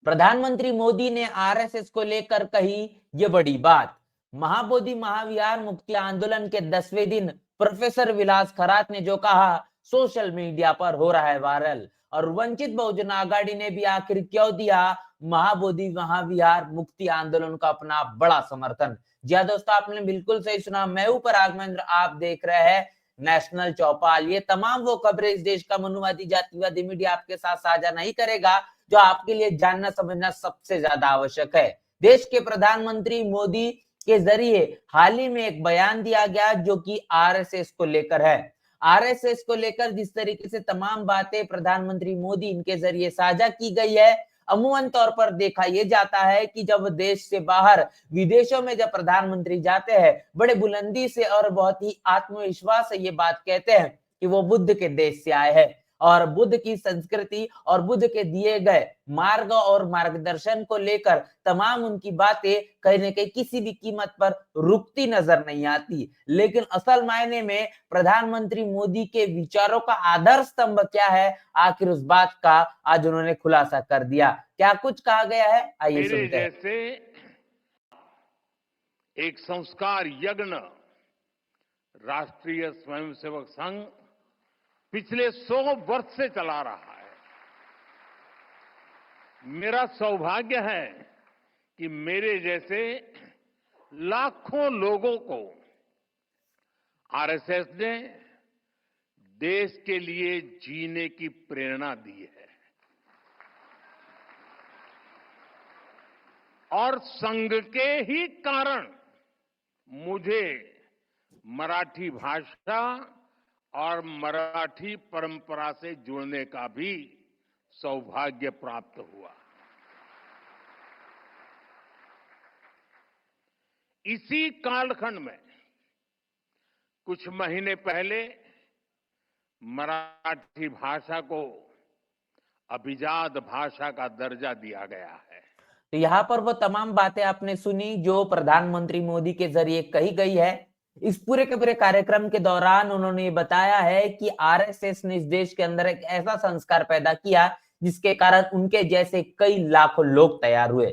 प्रधानमंत्री मोदी ने आरएसएस को लेकर कही ये बड़ी बात। महाबोधि महाविहार मुक्ति आंदोलन के 10वें दिन प्रोफेसर विलास खरात ने जो कहा, सोशल मीडिया पर हो रहा है वायरल। और वंचित बहुजन आघाड़ी ने भी आखिर क्यों दिया महाबोधि महाविहार मुक्ति आंदोलन का अपना बड़ा समर्थन। जी हाँ दोस्तों, आपने बिल्कुल सही सुना। मैं हूं पराग महेंद्र, आप देख रहे हैं नेशनल चौपाल। ये तमाम वो खबरें इस देश का मनुवादी जातिवादी मीडिया आपके साथ साझा नहीं करेगा जो आपके लिए जानना समझना सबसे ज्यादा आवश्यक है। देश के प्रधानमंत्री मोदी के जरिए हाल ही में एक बयान दिया गया जो कि आरएसएस को लेकर है। आरएसएस को लेकर जिस तरीके से तमाम बातें प्रधानमंत्री मोदी इनके जरिए साझा की गई है, अमूमन तौर पर देखा यह जाता है कि जब देश से बाहर विदेशों में जब प्रधानमंत्री जाते हैं, बड़े बुलंदी से और बहुत ही आत्मविश्वास से ये बात कहते हैं कि वो बुद्ध के देश से आए हैं और बुद्ध की संस्कृति और बुद्ध के दिए गए मार्ग और मार्गदर्शन को लेकर तमाम उनकी बातें कहीं न कहीं किसी भी कीमत पर रुकती नजर नहीं आती। लेकिन असल मायने में प्रधानमंत्री मोदी के विचारों का आधार स्तंभ क्या है, आखिर उस बात का आज उन्होंने खुलासा कर दिया। क्या कुछ कहा गया है, आइए मेरे सुनते हैं। जैसे एक संस्कार यज्ञ राष्ट्रीय स्वयंसेवक संघ पिछले 100 वर्ष से चला रहा है। मेरा सौभाग्य है कि मेरे जैसे लाखों लोगों को आरएसएस ने देश के लिए जीने की प्रेरणा दी है और संघ के ही कारण मुझे मराठी भाषा और मराठी परंपरा से जुड़ने का भी सौभाग्य प्राप्त हुआ। इसी कालखंड में कुछ महीने पहले मराठी भाषा को अभिजात भाषा का दर्जा दिया गया है। तो यहाँ पर वो तमाम बातें आपने सुनी जो प्रधानमंत्री मोदी के जरिए कही गई है। इस पूरे के पूरे कार्यक्रम के दौरान उन्होंने बताया है कि आरएसएस ने इस देश के अंदर एक ऐसा संस्कार पैदा किया जिसके कारण उनके जैसे कई लाखों लोग तैयार हुए।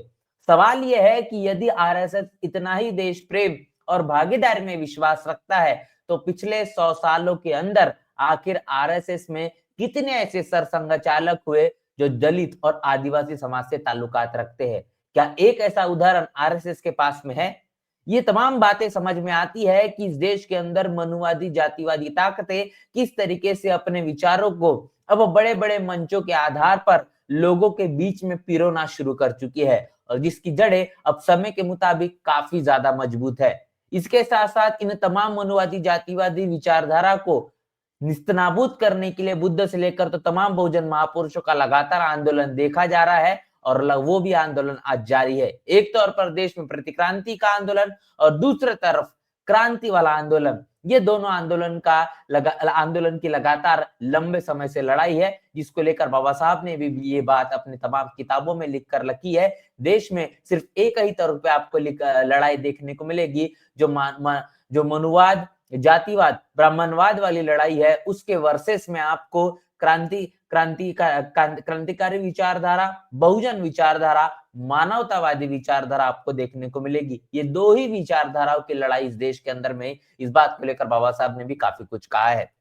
सवाल यह है कि यदि आरएसएस इतना ही देश प्रेम और भागीदारी में विश्वास रखता है तो पिछले 100 सालों के अंदर आखिर आरएसएस में कितने ऐसे सरसंघचालक हुए जो दलित और आदिवासी समाज से ताल्लुकात रखते हैं। क्या एक ऐसा उदाहरण आरएसएस के पास में है? ये तमाम बातें समझ में आती है कि इस देश के अंदर मनुवादी जातिवादी ताकतें किस तरीके से अपने विचारों को अब बड़े बड़े मंचों के आधार पर लोगों के बीच में पिरोना शुरू कर चुकी है और जिसकी जड़ें अब समय के मुताबिक काफी ज्यादा मजबूत है। इसके साथ साथ इन तमाम मनुवादी जातिवादी विचारधारा को निस्तनाबूद करने के लिए बुद्ध से लेकर तो तमाम बहुजन महापुरुषों का लगातार आंदोलन देखा जा रहा है और वो भी आंदोलन आज जारी है। एक तौर पर देश में प्रतिक्रांति का आंदोलन और दूसरी तरफ क्रांति वाला आंदोलन, ये दोनों आंदोलन की लगातार लंबे समय से लड़ाई है जिसको लेकर बाबा साहब ने भी ये बात अपनी तमाम किताबों में लिख कर रखी है। देश में सिर्फ एक ही तरफ पे आपको लड़ाई देखने को मिलेगी जो मनुवाद जातिवाद ब्राह्मणवाद वाली लड़ाई है, उसके वर्सेस में आपको क्रांतिकारी विचारधारा, बहुजन विचारधारा, मानवतावादी विचारधारा आपको देखने को मिलेगी। ये दो ही विचारधाराओं की लड़ाई इस देश के अंदर में, इस बात को लेकर बाबा साहब ने भी काफी कुछ कहा है।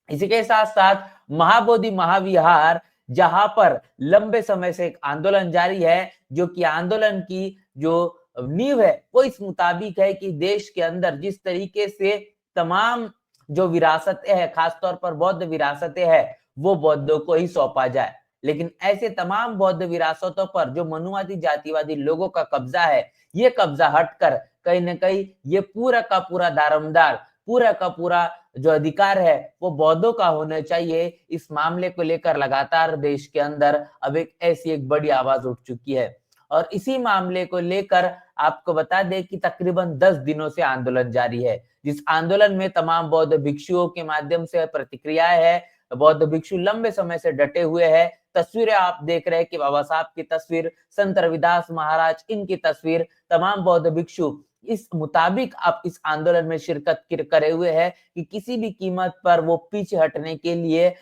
इसी के साथ साथ महाबोधि महाविहार, जहां पर लंबे समय से एक आंदोलन जारी है, जो कि आंदोलन की जो नींव है वो इस मुताबिक है कि देश के अंदर जिस तरीके से तमाम जो विरासतें हैं, खासतौर पर बौद्ध विरासतें हैं, वो बौद्धों को ही सौंपा जाए। लेकिन ऐसे तमाम बौद्ध विरासतों पर जो मनुवादी जातिवादी लोगों का कब्जा है, ये कब्जा हटकर कहीं ना कहीं ये पूरा का पूरा दारोमदार, पूरा का पूरा जो अधिकार है वो बौद्धों का होना चाहिए। इस मामले को लेकर लगातार देश के अंदर अब एक बड़ी आवाज उठ चुकी है और इसी मामले को लेकर आपको बता दें कि तकरीबन 10 दिनों से आंदोलन जारी है, जिस आंदोलन में तमाम बौद्ध भिक्षुओं के माध्यम से प्रतिक्रियाएं है। बौद्ध भिक्षु लंबे समय से डटे हुए हैं। तस्वीरें आप देख रहे हैं कि बाबा साहब की तस्वीर, संत रविदास महाराज, इनकी तस्वीर, तमाम बौद्ध भिक्षु इस मुताबिक आप इस आंदोलन में शिरकत करे हुए हैं कि किसी भी कीमत पर वो पीछे हटने के लिए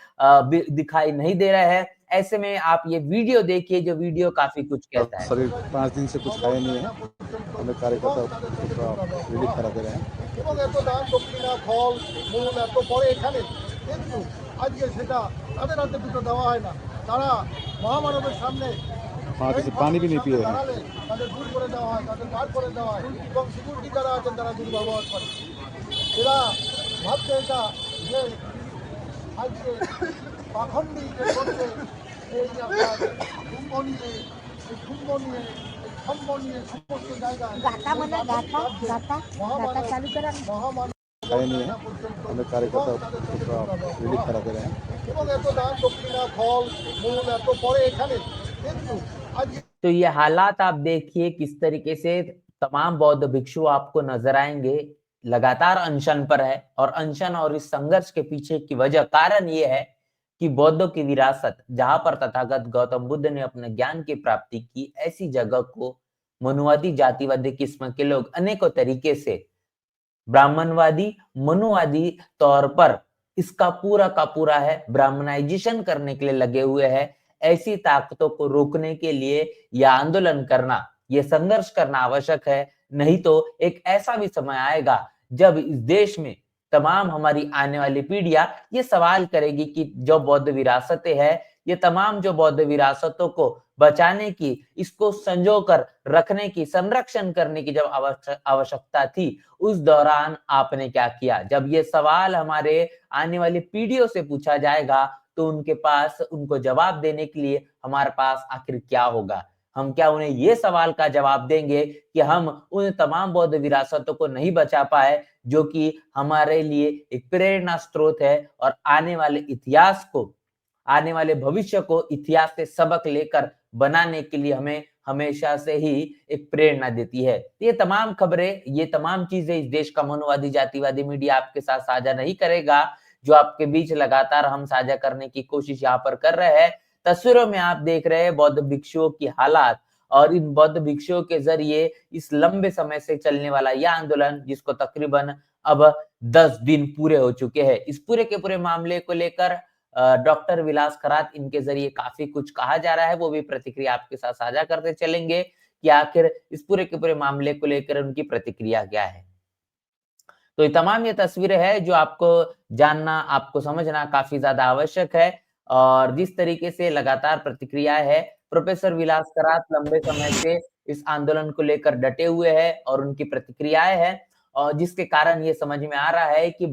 दिखाई नहीं दे रहे हैं। ऐसे में आप ये वीडियो देखिए, जो वीडियो काफी कुछ कहता है। शरीर 5 दिन से कुछ खाए नहीं है, हमें कार्यकर्ता रिलीफ कराते रहे हैं। এবং এত দান দক্ষিণা ফল মূল এত পরে এখানে, কিন্তু আজকে সেটা তাদের হাতে দুটো দেওয়া হয় না। তারা মহামানবের সামনে वहाँ किसी पानी भी नहीं पिए हैं। দাঁড়ালে তাদের দূর করে দেওয়া হয়, তাদের বার করে দেওয়া হয়, এবং সিকিউরিটি যারা আছেন তারা দুর্ব্যবহার করে। এরা ভাবছে এটা যে আজকে পাখন্ডী যে করছে, এই আপনার কুম্ভ নিয়ে, এই কুম্ভ নিয়ে, এই খম্ভ নিয়ে সমস্ত জায়গায় गाता म्हणा गाता गाता गाता चालू करा ना. মহামান खाए नहीं है, हमें कार्यकर्ता रिलीफ कराते रहे हैं। এবং এত দান দক্ষিণা ফল মূল এত পরে এখানে, কিন্তু আজকে तो ये हालात आप देखिए किस तरीके से तमाम बौद्ध भिक्षु आपको नजर आएंगे, लगातार अनशन पर है। और अनशन और इस संघर्ष के पीछे की वजह, कारण ये है कि बौद्धों की विरासत, जहां पर तथागत गौतम बुद्ध ने अपने ज्ञान की प्राप्ति की, ऐसी जगह को मनुवादी जातिवादी किस्म के लोग अनेकों तरीके से ब्राह्मणवादी मनुवादी तौर पर इसका पूरा का पूरा है ब्राह्मणाइजेशन करने के लिए लगे हुए हैं। ऐसी ताकतों को रोकने के लिए यह आंदोलन करना, यह संघर्ष करना आवश्यक है। नहीं तो एक ऐसा भी समय आएगा जब इस देश में तमाम हमारी आने वाली पीढ़ियां ये सवाल करेगी कि जो बौद्ध विरासतें हैं, ये तमाम जो बौद्ध विरासतों को बचाने की, इसको संजो कर रखने की, संरक्षण करने की जब आवश्यकता थी, उस दौरान आपने क्या किया। जब ये सवाल हमारे आने वाली पीढ़ियों से पूछा जाएगा, तो उनके पास उनको जवाब देने के लिए हमारे पास आखिर क्या होगा। हम क्या उन्हें ये सवाल का जवाब देंगे कि हम उन तमाम बौद्ध विरासतों को नहीं बचा पाए, जो कि हमारे लिए एक प्रेरणा स्रोत है, और आने वाले इतिहास को, आने वाले भविष्य को इतिहास से सबक लेकर बनाने के लिए हमें हमेशा से ही एक प्रेरणा देती है। ये तमाम खबरें, ये तमाम चीजें इस देश का मनुवादी जातिवादी मीडिया आपके साथ साझा नहीं करेगा, जो आपके बीच लगातार हम साझा करने की कोशिश यहाँ पर कर रहे हैं। तस्वीरों में आप देख रहे हैं बौद्ध भिक्षुओं की हालात, और इन बौद्ध भिक्षुओं के जरिए इस लंबे समय से चलने वाला यह आंदोलन, जिसको तकरीबन अब 10 दिन पूरे हो चुके हैं, इस पूरे के पूरे मामले को लेकर डॉक्टर विलास खरात, इनके जरिए काफी कुछ कहा जा रहा है। वो भी प्रतिक्रिया आपके साथ साझा करते चलेंगे कि आखिर इस पूरे के पूरे मामले को लेकर उनकी प्रतिक्रिया क्या है। तो ये तमाम ये तस्वीरें हैं जो आपको जानना, आपको समझना काफी ज्यादा आवश्यक है। और जिस तरीके से लगातार प्रतिक्रिया है, प्रोफेसर विलास खरात लंबे समय से इस आंदोलन को लेकर डटे हुए हैं और उनकी प्रतिक्रियाएं हैं, और जिसके कारण ये समझ में आ रहा है कि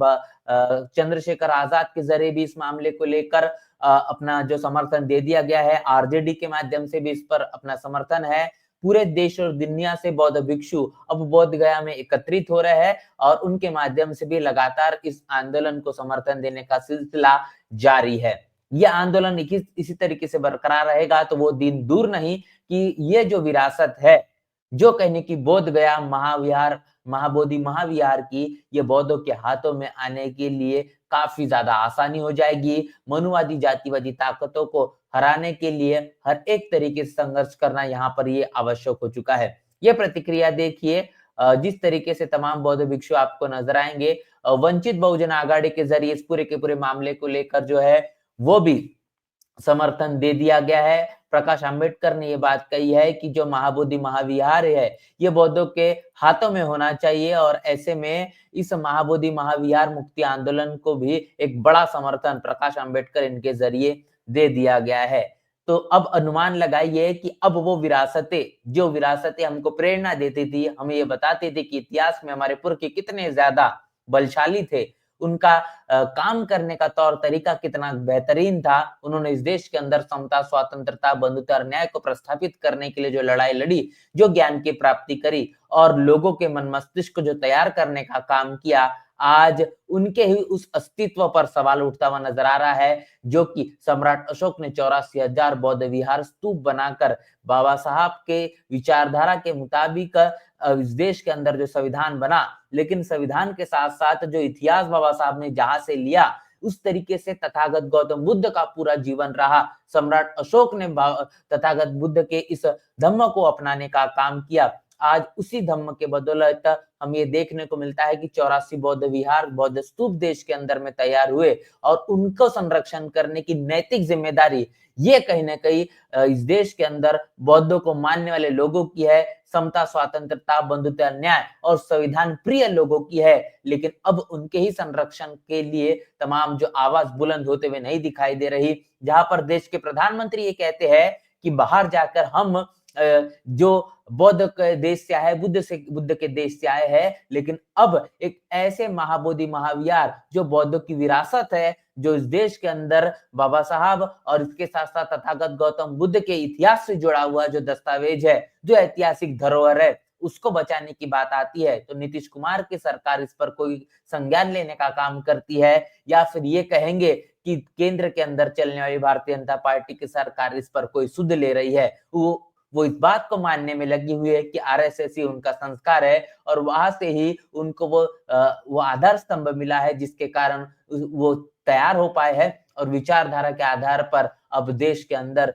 चंद्रशेखर आजाद के जरिए भी इस मामले को लेकर अपना जो समर्थन दे दिया गया है, आरजेडी के माध्यम से भी इस पर अपना समर्थन है। पूरे देश और दुनिया से बौद्ध भिक्षु अब बोध गया में एकत्रित हो रहे हैं, और उनके माध्यम से भी लगातार इस आंदोलन को समर्थन देने का सिलसिला जारी है। यह आंदोलन इसी तरीके से बरकरार रहेगा तो वो दिन दूर नहीं कि ये जो विरासत है, जो कहने की बोध गया महाविहार, महाबोधि महाविहार की, ये बौद्धों के हाथों में आने के लिए काफी ज्यादा आसानी हो जाएगी। मनुवादी जातिवादी ताकतों को हराने के लिए हर एक तरीके से संघर्ष करना यहाँ पर ये आवश्यक हो चुका है। ये प्रतिक्रिया देखिए, जिस तरीके से तमाम बौद्ध भिक्षु आपको नजर आएंगे, वंचित बहुजन आघाड़ी के जरिए इस पूरे के पूरे मामले को लेकर जो है वो भी समर्थन दे दिया गया है। प्रकाश आंबेडकर ने ये बात कही है कि जो महाबोधि महाविहार है, ये बौद्धों के हाथों में होना चाहिए, और ऐसे में इस महाबोधि महाविहार मुक्ति आंदोलन को भी एक बड़ा समर्थन प्रकाश आंबेडकर इनके जरिए दे दिया गया है। तो अब अनुमान लगाइए कि अब वो विरासतें, जो विरासतें हमको प्रेरणा देती थी, हमें ये बताती थी कि इतिहास में हमारे पुरखे कितने ज्यादा बलशाली थे, उनका काम करने का तौर तरीका कितना बेहतरीन था, उन्होंने इस देश के अंदर समता, स्वतंत्रता, बंधुता और न्याय को प्रस्थापित करने के लिए जो लड़ाई लड़ी, जो ज्ञान की प्राप्ति करी और लोगों के मन मस्तिष्क को जो तैयार करने का काम किया, आज उनके ही उस अस्तित्व पर सवाल उठता हुआ नजर आ रहा है, जो कि सम्राट अशोक ने 84,000 बौद्ध विहार स्तूप बनाकर बाबा साहब के विचारधारा के मुताबिक इस देश के अंदर जो संविधान बना, लेकिन संविधान के साथ साथ जो इतिहास बाबा साहब ने जहां से लिया, उस तरीके से तथागत गौतम बुद्ध का पूरा जीवन रहा। सम्राट अशोक ने तथागत बुद्ध के इस धम्म को अपनाने का काम किया। आज उसी धम्म के बदौलत हम ये देखने को मिलता है कि 84 बौद्ध विहार, बौद्ध स्तूप देश के अंदर में तैयार हुए और उनको संरक्षण करने की नैतिक जिम्मेदारी ये कहीं ना कहीं इस देश के अंदर बौद्धों को मानने वाले लोगों की है, समता, स्वतंत्रता, बंधुता, न्याय और संविधान प्रिय लोगों की है। लेकिन अब उनके ही संरक्षण के लिए तमाम जो आवाज बुलंद होते हुए नहीं दिखाई दे रही, जहां पर देश के प्रधानमंत्री ये कहते हैं कि बाहर जाकर हम जो बौद्ध के देश से आए, बुद्ध के देश से आए हैं, लेकिन अब एक ऐसे महाबोधि महाविहार जो बौद्धों की विरासत है, जो इस देश के अंदर बाबा साहब और इसके साथ साथ तथागत गौतम बुद्ध के इतिहास से जुड़ा हुआ जो दस्तावेज है, जो ऐतिहासिक धरोहर है, उसको बचाने की बात आती है तो नीतीश कुमार की सरकार इस पर कोई संज्ञान लेने का काम करती है, या फिर ये कहेंगे कि केंद्र के अंदर चलने वाली भारतीय जनता पार्टी की सरकार इस पर कोई सुध ले रही है। वो इस बात को मानने में लगी हुई है कि आरएसएस ही उनका संस्कार है और वहां से ही उनको वो आधार स्तंभ मिला है, जिसके कारण वो तैयार हो पाए हैं और विचारधारा के आधार पर अब देश के अंदर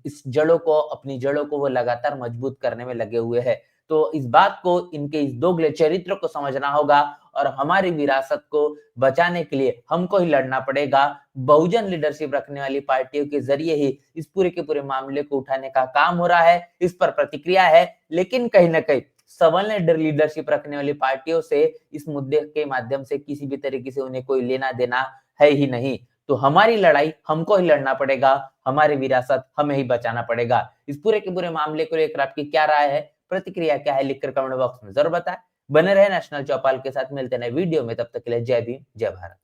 इस अपनी जड़ों को वो लगातार मजबूत करने में लगे हुए हैं। तो इस बात को, इनके इस दोगले चरित्र को समझना होगा और हमारी विरासत को बचाने के लिए हमको ही लड़ना पड़ेगा। बहुजन लीडरशिप रखने वाली पार्टियों के जरिए ही इस पूरे के पूरे मामले को उठाने का काम हो रहा है, इस पर प्रतिक्रिया है, लेकिन कहीं ना कहीं सबल लीडरशिप रखने वाली पार्टियों से इस मुद्दे के माध्यम से किसी भी तरीके से उन्हें कोई लेना देना है ही नहीं। तो हमारी लड़ाई हमको ही लड़ना पड़ेगा, हमारी विरासत हमें ही बचाना पड़ेगा। इस पूरे के पूरे मामले को लेकर आपकी क्या राय है, प्रतिक्रिया क्या है, लिखकर कमेंट बॉक्स में जरूर बताएं। बने रहे नेशनल चौपाल के साथ, मिलते हैं नए वीडियो में, तब तक के लिए जय भीम, जय भारत।